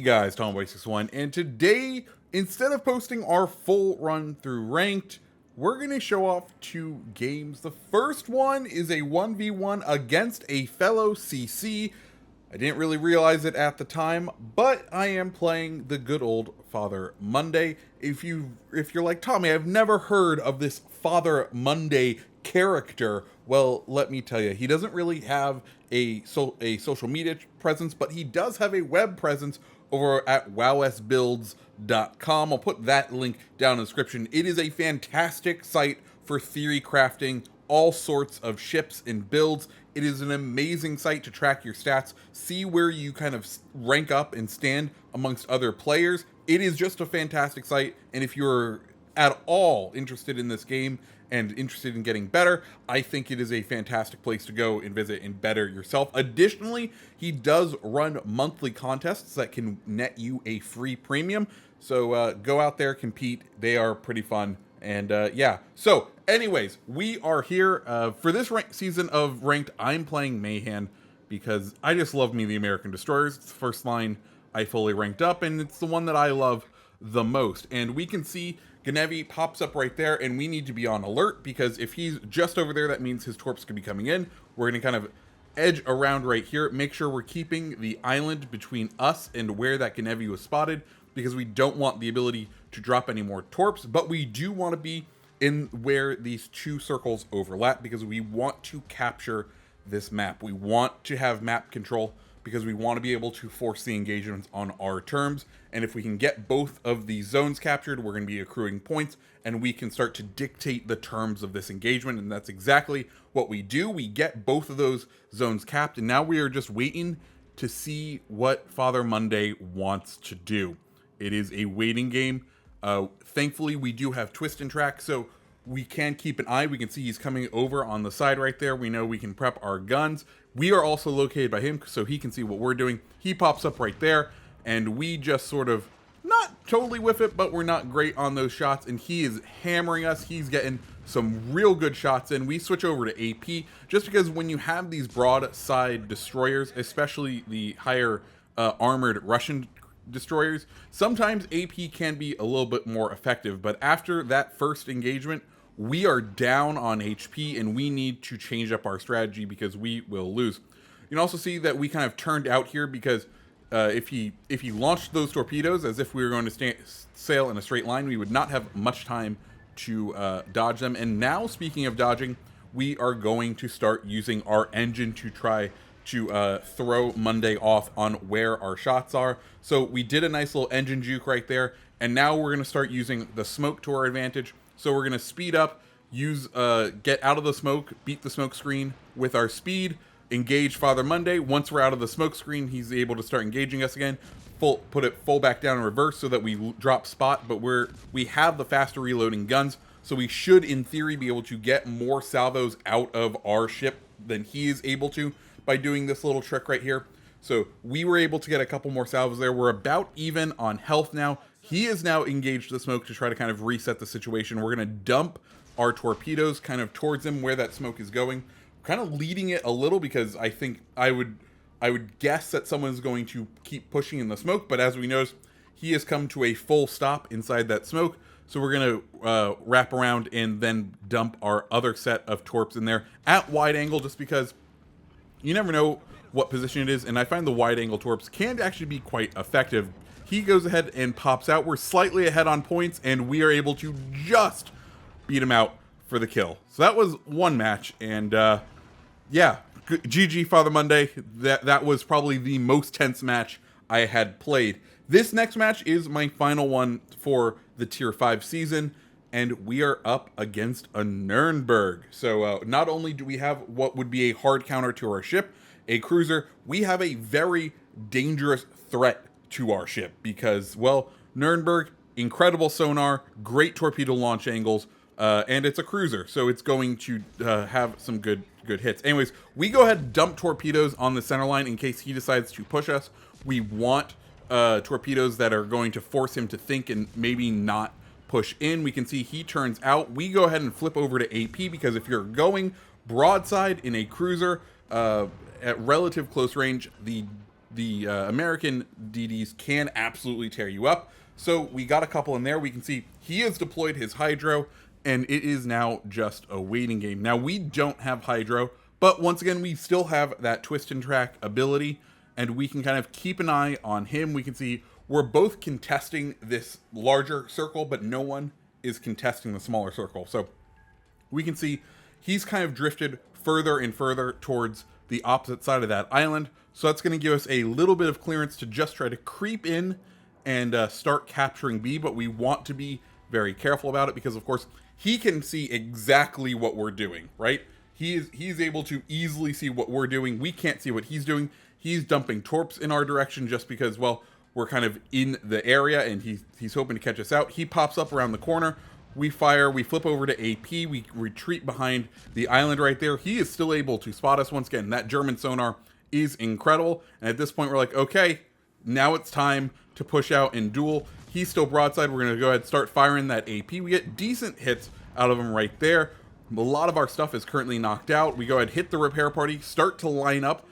guys, Tomboy61, and today, instead of posting our full run through ranked, we're going to show off two games. The first one is a 1v1 against a fellow CC. I didn't really realize it at the time, but I am playing the good old Father Munday. If you're like, Tommy, I've never heard of this Father Munday character. Well, let me tell you, he doesn't really have a social media presence, but he does have a web presence over at wowsbuilds.com. I'll put that link down in the description. It is a fantastic site for theory crafting all sorts of ships and builds. It is an amazing site to track your stats, see where you kind of rank up and stand amongst other players. It is just a fantastic site, and if you're at all interested in this game and interested in getting better, I think it is a fantastic place to go and visit and better yourself. Additionally, he does run monthly contests that can net you a free premium. So go out there, compete. They are pretty fun. And yeah, so anyways, we are here for this season of Ranked. I'm playing Mayhan because I just love me the American Destroyers. It's the first line I fully ranked up, and it's the one that I love the most. And we can see Ganevi pops up right there, and we need to be on alert because if he's just over there, that means his torps could be coming in. We're going to kind of edge around right here, make sure we're keeping the island between us and where that Ganevi was spotted, because we don't want the ability to drop any more torps, but we do want to be in where these two circles overlap because we want to capture this map. We want to have map control because we want to be able to force the engagements on our terms. And if we can get both of these zones captured, we're going to be accruing points and we can start to dictate the terms of this engagement. And that's exactly what we do. We get both of those zones capped, and now we are just waiting to see what Father Munday wants to do. It is a waiting game. Thankfully, we do have twist and track, so we can keep an eye. We can see he's coming over on the side right there. We know we can prep our guns. We are also located by him, so he can see what we're doing. He pops up right there, and we just sort of, not totally whiff it, but we're not great on those shots, and he is hammering us. He's getting some real good shots in. We switch over to AP, just because when you have these broadside destroyers, especially the higher armored Russian destroyers, sometimes AP can be a little bit more effective, but after that first engagement, we are down on HP and we need to change up our strategy because we will lose. You can also see that we kind of turned out here because if he launched those torpedoes as if we were going to sail in a straight line, we would not have much time to dodge them. And now, speaking of dodging, we are going to start using our engine to try to throw Munday off on where our shots are. So we did a nice little engine juke right there, and now we're going to start using the smoke to our advantage. So we're going to speed up, get out of the smoke, beat the smoke screen with our speed, engage Father Munday. Once we're out of the smoke screen, he's able to start engaging us again. Put it full back down in reverse so that we drop spot, but we have the faster reloading guns, so we should, in theory, be able to get more salvos out of our ship than he is able to by doing this little trick right here. So we were able to get a couple more salvos there. We're about even on health now. He is now engaged the smoke to try to kind of reset the situation. We're going to dump our torpedoes kind of towards him where that smoke is going, kind of leading it a little because I think I would guess that someone's going to keep pushing in the smoke, but as we noticed, he has come to a full stop inside that smoke. So we're going to wrap around and then dump our other set of torps in there at wide angle, just because you never know what position it is, and I find the wide angle torps can actually be quite effective. He goes ahead and pops out. We're slightly ahead on points, and we are able to just beat him out for the kill. So that was one match, and yeah, GG Father Munday. That was probably the most tense match I had played. This next match is my final one for the Tier 5 season, and we are up against a Nuremberg. So not only do we have what would be a hard counter to our ship, a cruiser, we have a very dangerous threat to our ship because, well, Nuremberg, incredible sonar, great torpedo launch angles, and it's a cruiser, so it's going to have some good hits. Anyways, we go ahead and dump torpedoes on the center line in case he decides to push us. We want torpedoes that are going to force him to think and maybe not push in. We can see he turns out. We go ahead and flip over to AP because if you're going broadside in a cruiser at relative close range, the the American DDs can absolutely tear you up. So we got a couple in there. We can see he has deployed his Hydro, and it is now just a waiting game. Now, we don't have Hydro, but once again, we still have that twist and track ability, and we can kind of keep an eye on him. We can see we're both contesting this larger circle, but no one is contesting the smaller circle. So we can see he's kind of drifted further and further towards the opposite side of that island. So that's going to give us a little bit of clearance to just try to creep in and start capturing B, but we want to be very careful about it because, of course, he can see exactly what we're doing, right? He's able to easily see what we're doing. We can't see what he's doing. He's dumping torps in our direction just because, well, we're kind of in the area and he's hoping to catch us out. He pops up around the corner. We fire, we flip over to AP, we retreat behind the island right there. He is still able to spot us once again. That German sonar is incredible. And at this point, we're like, okay, now it's time to push out and duel. He's still broadside. We're going to go ahead and start firing that AP. We get decent hits out of him right there. A lot of our stuff is currently knocked out. We go ahead, hit the repair party, start to line up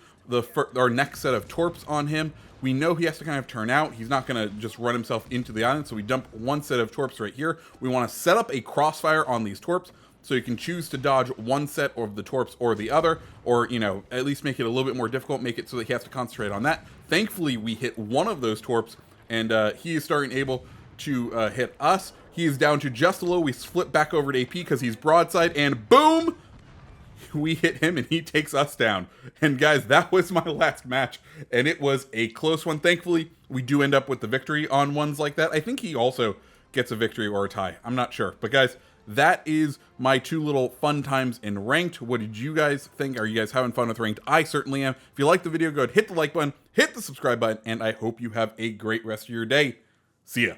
our next set of torps on him. We know he has to kind of turn out. He's not going to just run himself into the island, so we dump one set of torps right here. We want to set up a crossfire on these torps, so you can choose to dodge one set of the torps or the other, or, you know, at least make it a little bit more difficult, make it so that he has to concentrate on that. Thankfully, we hit one of those torps, and he is starting able to hit us. He is down to just a low. We flip back over to AP because he's broadside, and boom! We hit him and he takes us down. And guys, that was my last match, and it was a close one. Thankfully, we do end up with the victory on ones like that. I think he also gets a victory or a tie. I'm not sure. But guys, that is my 2 little fun times in ranked. What did you guys think? Are you guys having fun with ranked? I certainly am. If you liked the video, go ahead, hit the like button, hit the subscribe button, and I hope you have a great rest of your day. See ya.